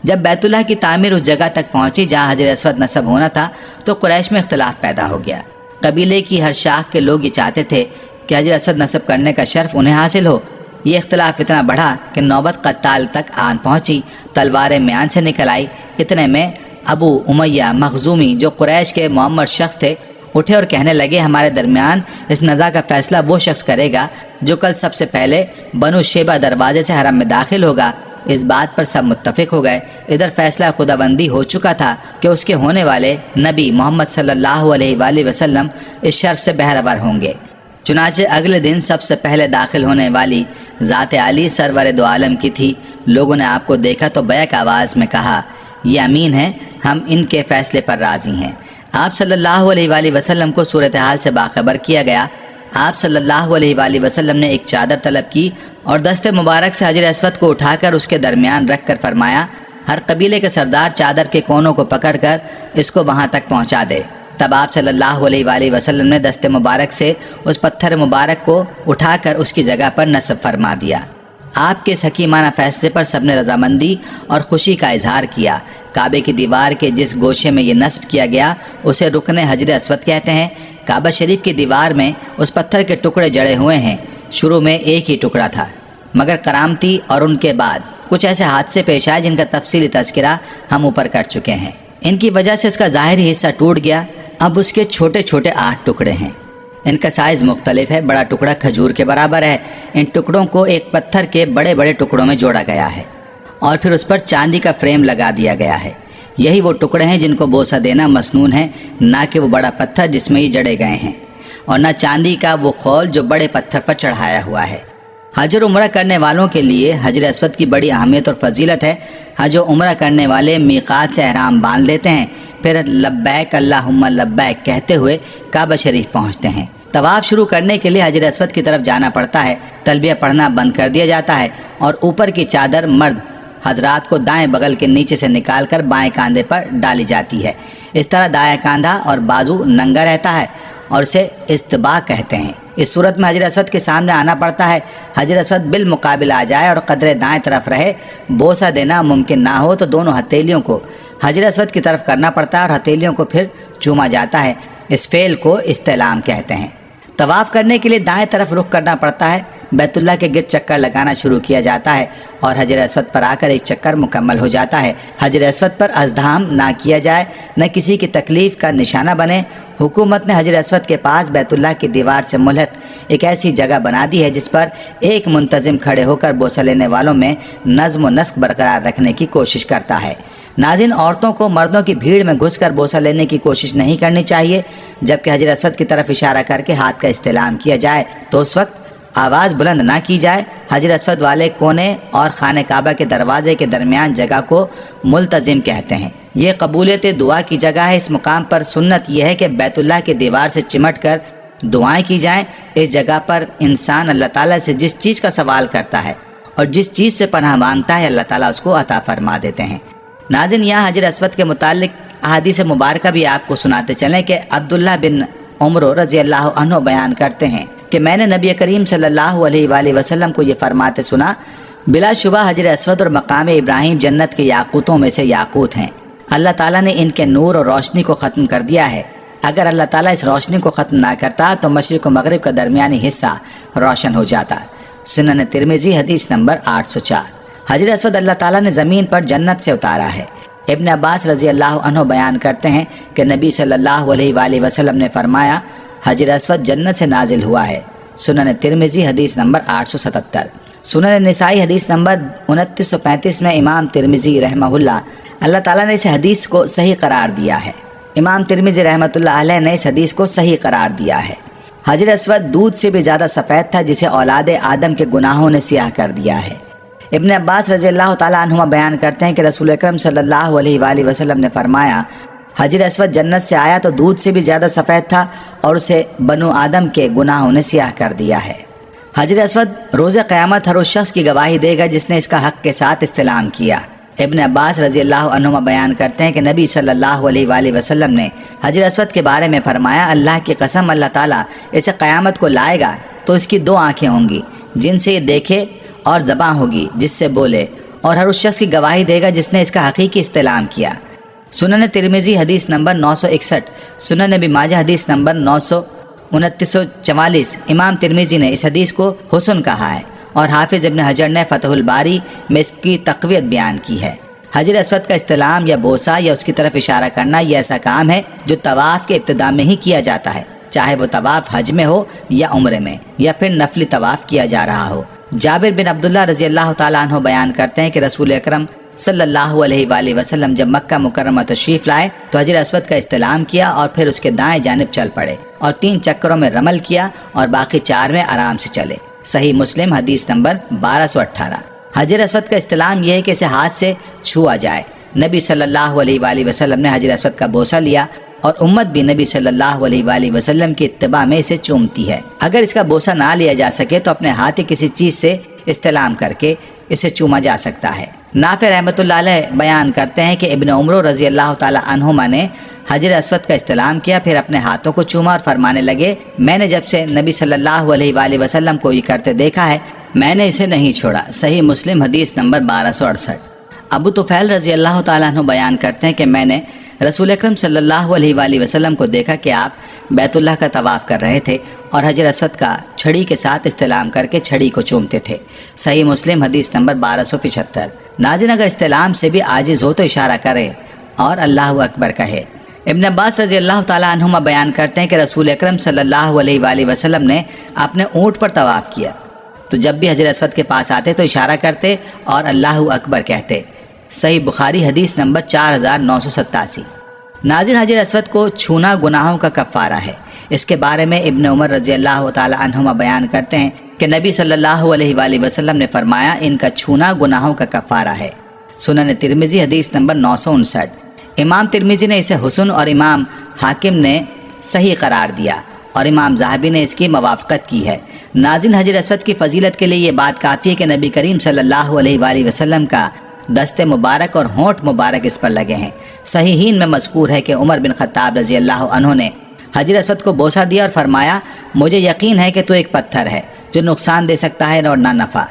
جب بیت اللہ کی تعمیر اس جگہ تک پہنچی جہاں حجر اسود نصب ہونا تھا تو قریش میں اختلاف پیدا ہو گیا۔ قبیلے کی ہر شاخ کے لوگ یہ چاہتے تھے کہ حجر اسود نصب کرنے کا شرف انہیں حاصل ہو۔ یہ اختلاف اتنا بڑھا کہ نوبت قتال تک آن پہنچی، تلواریں میان سے نکل آئی۔ اتنے میں ابو امیہ مخزومی جو قریش کے معمر شخص تھے اٹھے اور کہنے لگے، ہمارے درمیان اس نزاع کا فیصلہ وہ شخص کرے گا جو کل سب سے پہلے بنو شیبہ دروازے سے حرم میں داخل ہوگا۔ اس بات پر سب متفق ہو گئے۔ ادھر فیصلہ خداوندی ہو چکا تھا کہ اس کے ہونے والے نبی محمد صلی اللہ علیہ وآلہ وسلم اس شرف سے بہرور ہوں گے۔ چنانچہ اگلے دن سب سے پہلے داخل ہونے والی ذات علی سرور دو عالم کی تھی۔ لوگوں نے آپ کو دیکھا تو بیک آواز میں کہا، یہ امین ہے، ہم ان کے فیصلے پر راضی ہیں۔ آپ صلی اللہ علیہ وآلہ وسلم کو صورتحال سے باخبر کیا گیا۔ آپ صلی اللہ علیہ وآلہ وسلم نے ایک چادر طلب کی اور دست مبارک سے حجر اسود کو اٹھا کر اس کے درمیان رکھ کر فرمایا، ہر قبیلے کے سردار چادر کے کونوں کو پکڑ کر اس کو وہاں تک پہنچا دے۔ تب آپ صلی اللہ علیہ وآلہ وسلم نے دست مبارک سے اس پتھر مبارک کو اٹھا کر اس کی جگہ پر نصب فرما دیا۔ آپ کے اس حکیمانہ فیصلے پر سب نے رضامندی اور خوشی کا اظہار کیا۔ کعبے کی دیوار کے جس گوشے میں یہ نصب کیا گیا اسے رکن حجر اسود کہتے ہیں۔ کعبہ شریف کی دیوار میں اس پتھر کے ٹکڑے جڑے ہوئے ہیں۔ شروع میں ایک ہی ٹکڑا تھا، مگر کرامتی اور ان کے بعد کچھ ایسے حادثے پیش آئے جن کا تفصیلی تذکرہ ہم اوپر کر چکے ہیں۔ ان کی وجہ سے اس کا ظاہری حصہ ٹوٹ گیا۔ اب اس کے چھوٹے چھوٹے 8 ٹکڑے ہیں۔ ان کا سائز مختلف ہے۔ بڑا ٹکڑا کھجور کے برابر ہے۔ ان ٹکڑوں کو ایک پتھر کے بڑے بڑے ٹکڑوں میں جوڑا گیا ہے اور پھر اس پر چاندی کا فریم لگا دیا گیا ہے۔ یہی وہ ٹکڑے ہیں جن کو بوسہ دینا مسنون ہے، نہ کہ وہ بڑا پتھر جس میں یہ جڑے گئے ہیں، اور نہ چاندی کا وہ خول جو بڑے پتھر پر چڑھایا ہوا ہے۔ حج اور عمرہ کرنے والوں کے لیے حجر اسود کی بڑی اہمیت اور فضیلت ہے۔ حج و عمرہ کرنے والے میقات سے احرام باندھ لیتے ہیں، پھر لبیک اللہم لبیک کہتے ہوئے کعبہ شریف پہنچتے ہیں۔ طواف شروع کرنے کے لیے حجر اسود کی طرف جانا پڑتا ہے۔ تلبیہ پڑھنا بند کر دیا جاتا ہے اور اوپر کی چادر مرد حضرات کو دائیں بغل کے نیچے سے نکال کر بائیں کاندھے پر ڈالی جاتی ہے۔ اس طرح دائیں کاندھا اور بازو ننگا رہتا ہے اور اسے استباء کہتے ہیں۔ اس صورت میں حجر اسود کے سامنے آنا پڑتا ہے۔ حجر اسود بالمقابل آ جائے اور قدرے دائیں طرف رہے، بوسہ دینا ممکن نہ ہو تو دونوں ہتھیلیوں کو حجر اسود کی طرف کرنا پڑتا ہے اور ہتھیلیوں کو پھر چوما جاتا ہے۔ اس فعل کو استعلام کہتے ہیں۔ طواف کرنے کے لیے دائیں طرف رخ کرنا پڑتا ہے۔ بیت اللہ کے گرد چکر لگانا شروع کیا جاتا ہے اور حجر اسود پر آ کر ایک چکر مکمل ہو جاتا ہے۔ حجر اسود پر ازدحام نہ کیا جائے، نہ کسی کی تکلیف کا نشانہ بنے۔ حکومت نے حجر اسود کے پاس بیت اللہ کی دیوار سے ملحق ایک ایسی جگہ بنا دی ہے جس پر ایک منتظم کھڑے ہو کر بوسہ لینے والوں میں نظم و نسق برقرار رکھنے کی کوشش کرتا ہے۔ ناظرین، عورتوں کو مردوں کی بھیڑ میں گھس کر بوسہ لینے کی کوشش نہیں کرنی چاہیے۔ جبکہ حجر اسود کی طرف اشارہ کر کے ہاتھ کا استعلام کیا جائے تو اس وقت آواز بلند نہ کی جائے۔ حجر اسود والے کونے اور خانہ کعبہ کے دروازے کے درمیان جگہ کو ملتزم کہتے ہیں۔ یہ قبولیت دعا کی جگہ ہے۔ اس مقام پر سنت یہ ہے کہ بیت اللہ کی دیوار سے چمٹ کر دعائیں کی جائیں۔ اس جگہ پر انسان اللہ تعالیٰ سے جس چیز کا سوال کرتا ہے اور جس چیز سے پناہ مانگتا ہے، اللہ تعالیٰ اس کو عطا فرما دیتے ہیں۔ ناظرین، یہاں حجر اسود کے متعلق احادیث مبارکہ بھی آپ کو سناتے چلیں کہ عبداللہ بن عمر رضی اللہ عنہ بیان کرتے ہیں کہ میں نے نبی کریم صلی اللہ علیہ وآلہ وسلم کو یہ فرماتے سنا، بلا شبہ حجر اسود اور مقام ابراہیم جنت کے یاقوتوں میں سے یاقوت ہیں۔ اللہ تعالیٰ نے ان کے نور اور روشنی کو ختم کر دیا ہے۔ اگر اللہ تعالیٰ اس روشنی کو ختم نہ کرتا تو مشرق و مغرب کا درمیانی حصہ روشن ہو جاتا۔ سنن ترمذی حدیث نمبر 804۔ حجر اسود اللہ تعالیٰ نے زمین پر جنت سے اتارا ہے۔ ابن عباس رضی اللہ عنہ بیان کرتے ہیں کہ نبی صلی اللہ علیہ وآلہ وسلم نے فرمایا، حجر اسود جنت سے نازل ہوا ہے۔ سنن ترمذی حدیث نمبر 877۔ سنن نسائی حدیث نمبر 2935 میں امام ترمذی رحمہ اللہ تعالیٰ نے اس حدیث کو صحیح قرار دیا ہے۔ امام ترمذی رحمۃ اللہ علیہ نے اس حدیث کو صحیح قرار دیا ہے۔ حجر اسود دودھ سے بھی زیادہ سفید تھا جسے اولاد آدم کے گناہوں نے سیاہ کر دیا ہے۔ ابن عباس رضی اللہ تعالیٰ عنہما بیان کرتے ہیں کہ رسول اکرم صلی اللہ علیہ وآلہ وسلم نے فرمایا، حجر اسود جنت سے آیا تو دودھ سے بھی زیادہ سفید تھا اور اسے بنو آدم کے گناہوں نے سیاہ کر دیا ہے۔ حجر اسود روز قیامت ہر اس شخص کی گواہی دے گا جس نے اس کا حق کے ساتھ استلام کیا۔ ابن عباس رضی اللہ عنہما بیان کرتے ہیں کہ نبی صلی اللہ علیہ وآلہ وسلم نے حجر اسود کے بارے میں فرمایا، اللہ کی قسم، اللہ تعالیٰ اسے قیامت کو لائے گا تو اس کی 2 آنکھیں ہوں گی جن سے یہ دیکھے، اور زبان ہوگی جس سے بولے، اور ہر اس شخص کی گواہی دے گا جس نے اس کا حقیقی استلام کیا۔ سنن ترمذی حدیث نمبر 961۔ سنن ابن ماجہ حدیث نمبر 2944۔ امام ترمذی نے اس حدیث کو حسن کہا ہے اور حافظ ابن حجر نے فتح الباری میں اس کی تقویت بیان کی ہے۔ حجر اسود کا استلام یا بوسہ یا اس کی طرف اشارہ کرنا یہ ایسا کام ہے جو طواف کے ابتدا میں ہی کیا جاتا ہے، چاہے وہ طواف حج میں ہو یا عمرے میں یا پھر نفلی طواف کیا جا رہا ہو۔ جابر بن عبداللہ رضی اللہ تعالیٰ عنہ بیان کرتے ہیں کہ رسول اکرم صلی اللہ علیہ وآلہ وسلم جب مکہ مکرمہ تشریف لائے تو حجر اسود کا استلام کیا اور پھر اس کے دائیں جانب چل پڑے اور 3 چکروں میں رمل کیا اور باقی 4 میں آرام سے چلے۔ صحیح مسلم حدیث نمبر 1218۔ حجر اسود کا استلام یہ ہے کہ اسے ہاتھ سے چھوا جائے۔ نبی صلی اللہ علیہ وآلہ وسلم نے حجر اسود کا بوسہ لیا اور امت بھی نبی صلی اللہ علیہ وآلہ وسلم کی اتباع میں اسے چومتی ہے۔ اگر اس کا بوسہ نہ لیا جا سکے تو اپنے ہاتھ کسی چیز سے استلام کر کے اسے چوما جا سکتا ہے۔ نافع رحمۃ اللہ علیہ بیان کرتے ہیں کہ ابن عمر رضی اللہ تعالیٰ عنہما نے حجر اسود کا استلام کیا، پھر اپنے ہاتھوں کو چوما اور فرمانے لگے، میں نے جب سے نبی صلی اللہ علیہ وآلہ وسلم کو یہ کرتے دیکھا ہے میں نے اسے نہیں چھوڑا۔ صحیح مسلم حدیث نمبر 1268۔ ابو طفیل رضی اللہ تعالیٰ عنہ بیان کرتے ہیں کہ میں نے رسول اکرم صلی اللہ علیہ وآلہ وسلم کو دیکھا کہ آپ بیت اللہ کا طواف کر رہے تھے اور حجر اسود کا چھڑی کے ساتھ استلام کر کے چھڑی کو چومتے تھے۔ صحیح مسلم حدیث نمبر 1275۔ ناظرین، اگر استلام سے بھی عاجز ہو تو اشارہ کرے اور اللہ اکبر کہے۔ ابن عباس رضی اللہ تعالیٰ عنہما بیان کرتے ہیں کہ رسول اکرم صلی اللہ علیہ وآلہ وسلم نے اپنے اونٹ پر طواف کیا تو جب بھی حجر اسود کے پاس آتے تو اشارہ کرتے اور اللہ اکبر کہتے۔ صحیح بخاری حدیث نمبر 4987۔ ناظرین، حجر اسود کو چھونا گناہوں کا کفارہ ہے۔ اس کے بارے میں ابن عمر رضی اللہ تعالی عنہما بیان کرتے ہیں کہ نبی صلی اللہ علیہ وآلہ وسلم نے فرمایا ان کا چھونا گناہوں کا کفارہ ہے۔ سنن ترمذی حدیث نمبر 959۔ امام ترمذی نے اسے حسن اور امام حاکم نے صحیح قرار دیا اور امام ذہبی نے اس کی موافقت کی ہے۔ ناظرین، حجر اسود کی فضیلت کے لیے یہ بات کافی ہے کہ نبی کریم صلی اللہ علیہ وآلہ وسلم کا دست مبارک اور ہونٹ مبارک اس پر لگے ہیں۔ صحیحین میں مذکور ہے کہ عمر بن خطاب رضی اللہ عنہ نے حجر اسود کو بوسہ دیا اور فرمایا مجھے یقین ہے کہ تو ایک پتھر ہے جو نقصان دے سکتا ہے اور نہ نفع۔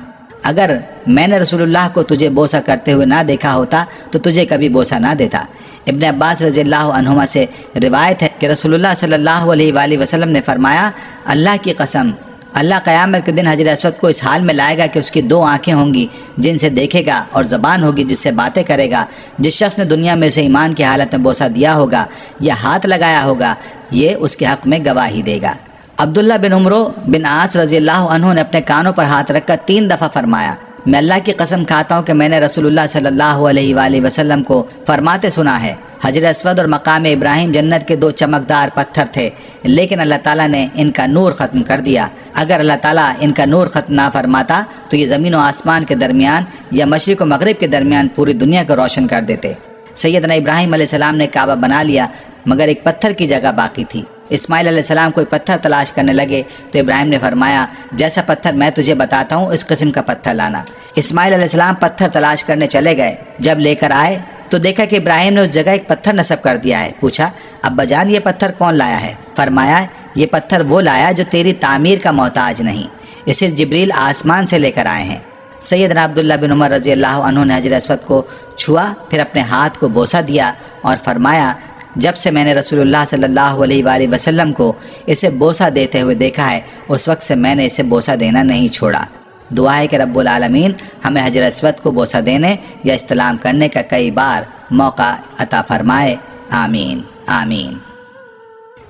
اگر میں نے رسول اللہ کو تجھے بوسہ کرتے ہوئے نہ دیکھا ہوتا تو تجھے کبھی بوسہ نہ دیتا۔ ابن عباس رضی اللہ عنہما سے روایت ہے کہ رسول اللہ صلی اللہ علیہ وآلہ وسلم نے فرمایا اللہ کی قسم، اللہ قیامت کے دن حجر اسود کو اس حال میں لائے گا کہ اس کی 2 آنکھیں ہوں گی جن سے دیکھے گا اور زبان ہوگی جس سے باتیں کرے گا۔ جس شخص نے دنیا میں اسے ایمان کی حالت میں بوسہ دیا ہوگا یا ہاتھ لگایا ہوگا یہ اس کے حق میں گواہی دے گا۔ عبداللہ بن عمرو بن عاص رضی اللہ عنہ نے اپنے کانوں پر ہاتھ رکھ کر 3 دفعہ فرمایا میں اللہ کی قسم کھاتا ہوں کہ میں نے رسول اللہ صلی اللہ علیہ وآلہ وسلم کو فرماتے سنا ہے حجر اسود اور مقام ابراہیم جنت کے 2 چمکدار پتھر تھے لیکن اللہ تعالیٰ نے ان کا نور ختم کر دیا۔ اگر اللہ تعالیٰ ان کا نور ختم نہ فرماتا تو یہ زمین و آسمان کے درمیان یا مشرق و مغرب کے درمیان پوری دنیا کو روشن کر دیتے۔ سیدنا ابراہیم علیہ السلام نے کعبہ بنا لیا مگر ایک پتھر کی جگہ باقی تھی۔ اسماعیل علیہ السلام کوئی پتھر تلاش کرنے لگے تو ابراہیم نے فرمایا جیسا پتھر میں تجھے بتاتا ہوں اس قسم کا پتھر لانا۔ اسماعیل علیہ السلام پتھر تلاش کرنے چلے گئے۔ جب لے کر آئے تو دیکھا کہ ابراہیم نے اس جگہ ایک پتھر نصب کر دیا ہے۔ پوچھا ابا جان یہ پتھر کون لایا ہے؟ فرمایا یہ پتھر وہ لایا جو تیری تعمیر کا محتاج نہیں، اسے جبریل آسمان سے لے کر آئے ہیں۔ سیدنا عبداللہ بن عمر رضی اللہ عنہ نے حجر اسود کو چھوا پھر اپنے ہاتھ کو بوسہ دیا اور فرمایا جب سے میں نے رسول اللہ صلی اللہ علیہ وآلہ وسلم کو اسے بوسہ دیتے ہوئے دیکھا ہے اس وقت سے میں نے اسے بوسہ دینا نہیں چھوڑا۔ دعا ہے کہ رب العالمین ہمیں حجر اسود کو بوسہ دینے یا استلام کرنے کا کئی بار موقع عطا فرمائے، آمین آمین۔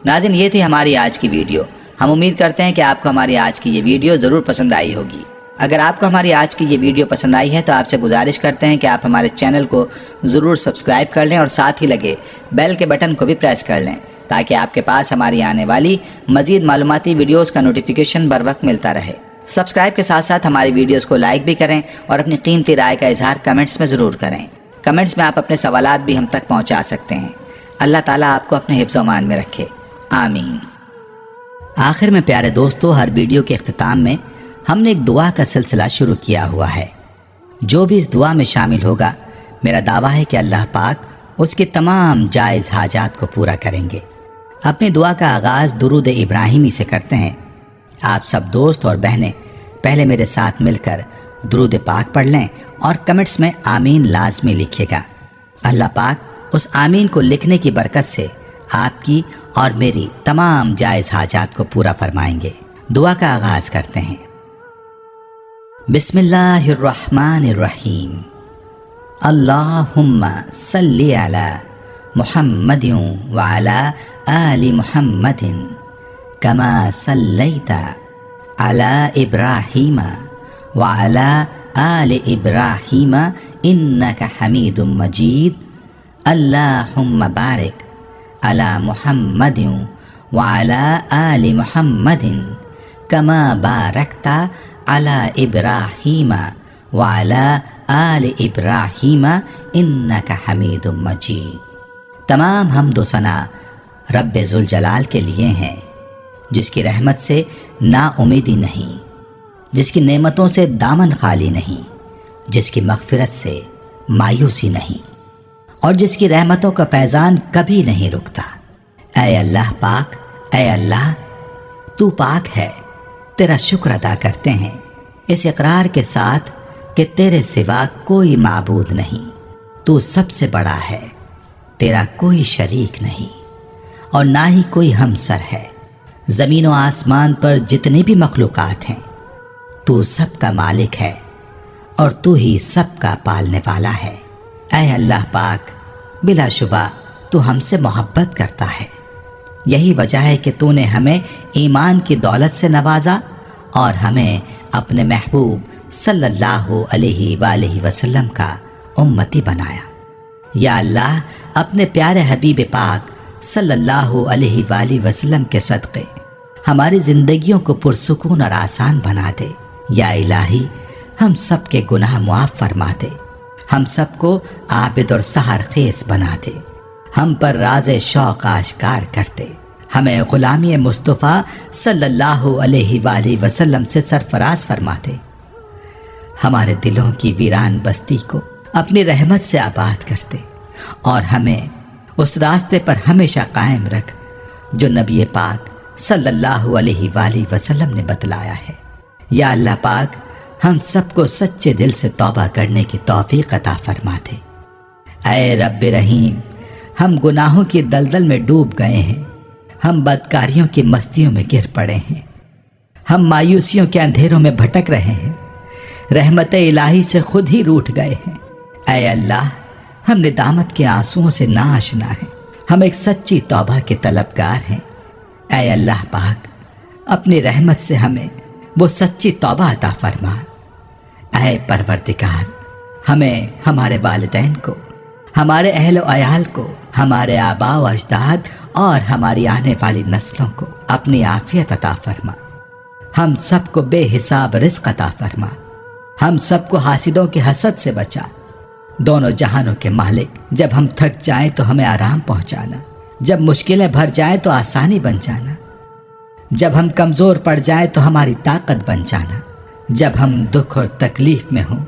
ناظرین، یہ تھی ہماری آج کی ویڈیو۔ ہم امید کرتے ہیں کہ آپ کو ہماری آج کی یہ ویڈیو ضرور پسند آئی ہوگی۔ اگر آپ کو ہماری آج کی یہ ویڈیو پسند آئی ہے تو آپ سے گزارش کرتے ہیں کہ آپ ہمارے چینل کو ضرور سبسکرائب کر لیں اور ساتھ ہی لگے بیل کے بٹن کو بھی پریس کر لیں تاکہ آپ کے پاس ہماری آنے والی مزید معلوماتی ویڈیوز کا نوٹیفیکیشن بر وقت ملتا رہے۔ سبسکرائب کے ساتھ ساتھ ہماری ویڈیوز کو لائک بھی کریں اور اپنی قیمتی رائے کا اظہار کمنٹس میں ضرور کریں۔ کمنٹس میں آپ اپنے سوالات بھی ہم تک پہنچا سکتے ہیں۔ اللہ تعالیٰ آپ کو اپنے حفظ و امان میں رکھے، آمین۔ آخر میں پیارے دوستو، ہر ویڈیو کے اختتام میں ہم نے ایک دعا کا سلسلہ شروع کیا ہوا ہے۔ جو بھی اس دعا میں شامل ہوگا میرا دعویٰ ہے کہ اللہ پاک اس کے تمام جائز حاجات کو پورا کریں گے۔ اپنی دعا کا آغاز درود ابراہیمی سے کرتے ہیں۔ آپ سب دوست اور بہنیں پہلے میرے ساتھ مل کر درود پاک پڑھ لیں اور کمنٹس میں آمین لازمی لکھیے گا۔ اللہ پاک اس آمین کو لکھنے کی برکت سے آپ کی اور میری تمام جائز حاجات کو پورا فرمائیں گے۔ دعا کا آغاز کرتے ہیں۔ بسم اللہ الرحمن الرحیم۔ اللہم صلی علی محمد وعلی آل محمد کما صلیت علی ابراہیم وعلی آل ابراہیم انک حمید مجید۔ اللہم بارک علی محمد وعلی آل محمد کما بارکت علی ابراہیم وعلی آل ابراہیم انک حمید مجید۔ تمام حمد و ثنا رب ذوالجلال کے لیے ہیں، جس کی رحمت سے نا امیدی نہیں، جس کی نعمتوں سے دامن خالی نہیں، جس کی مغفرت سے مایوسی نہیں اور جس کی رحمتوں کا فیضان کبھی نہیں رکتا۔ اے اللہ پاک، اے اللہ تو پاک ہے، تیرا شکر ادا کرتے ہیں اس اقرار کے ساتھ کہ تیرے سوا کوئی معبود نہیں، تو سب سے بڑا ہے، تیرا کوئی شریک نہیں اور نہ ہی کوئی ہمسر ہے۔ زمین و آسمان پر جتنے بھی مخلوقات ہیں تو سب کا مالک ہے اور تو ہی سب کا پالنے والا ہے۔ اے اللہ پاک، بلا شبہ تو ہم سے محبت کرتا ہے، یہی وجہ ہے کہ تو نے ہمیں ایمان کی دولت سے نوازا اور ہمیں اپنے محبوب صلی اللہ علیہ وآلہ وسلم کا امتی بنایا۔ یا اللہ، اپنے پیارے حبیب پاک صلی اللہ علیہ وآلہ وسلم کے صدقے ہماری زندگیوں کو پرسکون اور آسان بنا دے۔ یا الہی، ہم سب کے گناہ معاف فرما دے، ہم سب کو عابد اور سحر خیز بنا دے، ہم پر راز شوق آشکار کر دے، ہمیں غلامی مصطفیٰ صلی اللہ علیہ وآلہ وسلم سے سرفراز فرما دے، ہمارے دلوں کی ویران بستی کو اپنی رحمت سے آباد کر دے اور ہمیں اس راستے پر ہمیشہ قائم رکھ جو نبی پاک صلی اللہ علیہ وآلہ وسلم نے بتلایا ہے۔ یا اللہ پاک، ہم سب کو سچے دل سے توبہ کرنے کی توفیق عطا فرما دے۔ اے رب رحیم، ہم گناہوں کی دلدل میں ڈوب گئے ہیں، ہم بدکاریوں کی مستیوں میں گر پڑے ہیں، ہم مایوسیوں کے اندھیروں میں بھٹک رہے ہیں، رحمت الہی سے خود ہی روٹھ گئے ہیں۔ اے اللہ، ہم ندامت کے آنسوؤں سے ناآشنا ہیں، ہم ایک سچی توبہ کے طلبگار ہیں۔ اے اللہ پاک، اپنی رحمت سے ہمیں وہ سچی توبہ عطا فرما۔ اے پروردگار، ہمیں، ہمارے والدین کو، ہمارے اہل و عیال کو، ہمارے آباء و اجداد اور ہماری آنے والی نسلوں کو اپنی عافیت عطا فرما، ہم سب کو بے حساب رزق عطا فرما، ہم سب کو حاسدوں کے حسد سے بچا۔ دونوں جہانوں کے مالک، جب ہم تھک جائیں تو ہمیں آرام پہنچانا، جب مشکلیں بھر جائیں تو آسانی بن جانا، جب ہم کمزور پڑ جائیں تو ہماری طاقت بن جانا، جب ہم دکھ اور تکلیف میں ہوں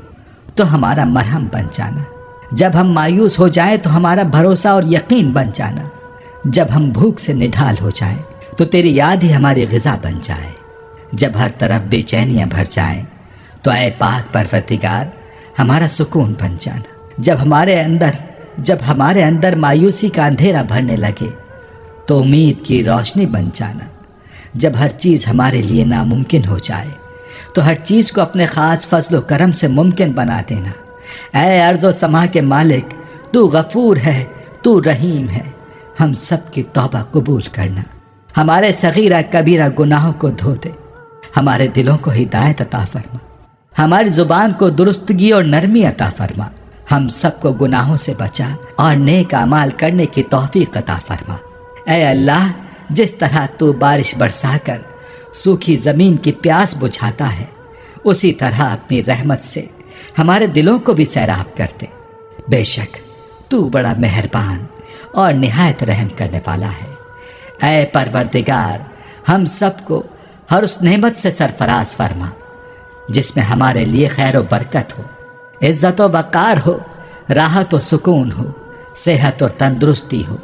تو ہمارا مرہم بن جانا، جب ہم مایوس ہو جائیں تو ہمارا بھروسہ اور یقین بن جانا، جب ہم بھوک سے نڈھال ہو جائیں تو تیری یاد ہی ہماری غذا بن جائے، جب ہر طرف بے چینیاں بھر جائیں تو اے پاک پروردگار ہمارا سکون بن جانا، جب ہمارے اندر مایوسی کا اندھیرا بھرنے لگے تو امید کی روشنی بن جانا، جب ہر چیز ہمارے لیے ناممکن ہو جائے تو ہر چیز کو اپنے خاص فضل و کرم سے ممکن بنا دینا۔ اے ارض و سما کے مالک، تو غفور ہے، تو رحیم ہے، ہم سب کی توبہ قبول کرنا، ہمارے صغیرہ کبیرہ گناہوں کو دھو دے، ہمارے دلوں کو ہدایت عطا فرما، ہماری زبان کو درستگی اور نرمی عطا فرما، ہم سب کو گناہوں سے بچا اور نیک اعمال کرنے کی توفیق عطا فرما۔ اے اللہ، جس طرح تو بارش برسا کر سوکھی زمین کی پیاس بجھاتا ہے، اسی طرح اپنی رحمت سے ہمارے دلوں کو بھی سیراب کر دے۔ بے شک تو بڑا مہربان اور نہایت رحم کرنے والا ہے۔ اے پروردگار، ہم سب کو ہر اس نعمت سے سرفراز فرما جس میں ہمارے لیے خیر و برکت ہو، عزت و وقار ہو، راحت و سکون ہو، صحت اور تندرستی ہو،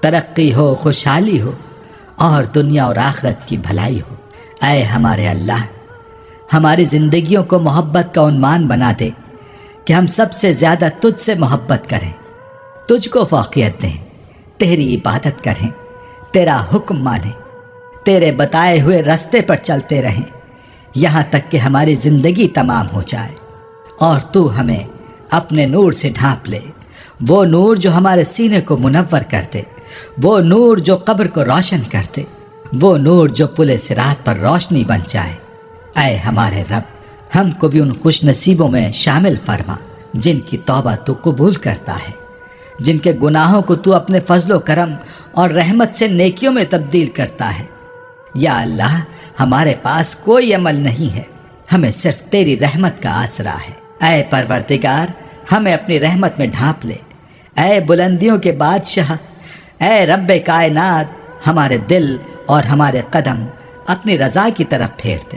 ترقی ہو، خوشحالی ہو اور دنیا اور آخرت کی بھلائی ہو۔ اے ہمارے اللہ، ہماری زندگیوں کو محبت کا عنوان بنا دے کہ ہم سب سے زیادہ تجھ سے محبت کریں، تجھ کو فوقیت دیں، تیری عبادت کریں، تیرا حکم مانیں، تیرے بتائے ہوئے راستے پر چلتے رہیں یہاں تک کہ ہماری زندگی تمام ہو جائے، اور تو ہمیں اپنے نور سے ڈھانپ لے، وہ نور جو ہمارے سینے کو منور کر دے، وہ نور جو قبر کو روشن کر دے، وہ نور جو پل صراط پر روشنی بن جائے۔ اے ہمارے رب، ہم کو بھی ان خوش نصیبوں میں شامل فرما جن کی توبہ تو قبول کرتا ہے، جن کے گناہوں کو تو اپنے فضل و کرم اور رحمت سے نیکیوں میں تبدیل کرتا ہے۔ یا اللہ، ہمارے پاس کوئی عمل نہیں ہے، ہمیں صرف تیری رحمت کا آسرا ہے۔ اے پروردگار، ہمیں اپنی رحمت میں ڈھانپ لے۔ اے بلندیوں کے بادشاہ، اے رب کائنات، ہمارے دل اور ہمارے قدم اپنی رضا کی طرف پھیر دے۔